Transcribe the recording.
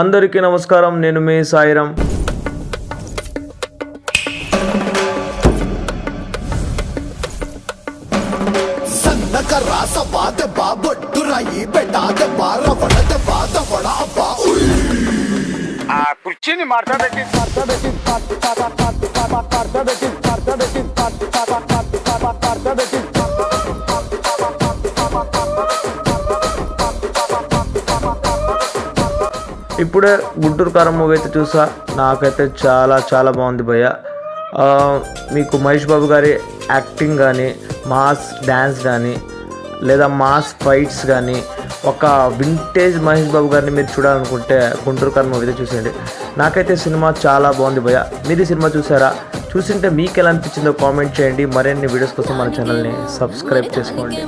అందరికీ నమస్కారం. నేను మీ సాయిరాం. కుర్చీని మాట్లాడబెట్టి ఇప్పుడే గుంటూరు కారం మూవీ అయితే చూసా. నాకైతే చాలా బాగుంది భయ్య. మీకు మహేష్ బాబు గారి యాక్టింగ్ కానీ, మాస్ డ్యాన్స్ కానీ, లేదా మాస్ ఫైట్స్ కానీ, ఒక వింటేజ్ మహేష్ బాబు గారిని మీరు చూడాలనుకుంటే గుంటూరు కారం మూవీ అయితే చూసేయండి. నాకైతే సినిమా చాలా బాగుంది భయ్య. మీరు ఈ సినిమా చూసారా? చూసింటే మీకు ఎలా అనిపించిందో కామెంట్ చేయండి. మరిన్ని వీడియోస్ కోసం మన ఛానల్ని సబ్స్క్రైబ్ చేసుకోండి.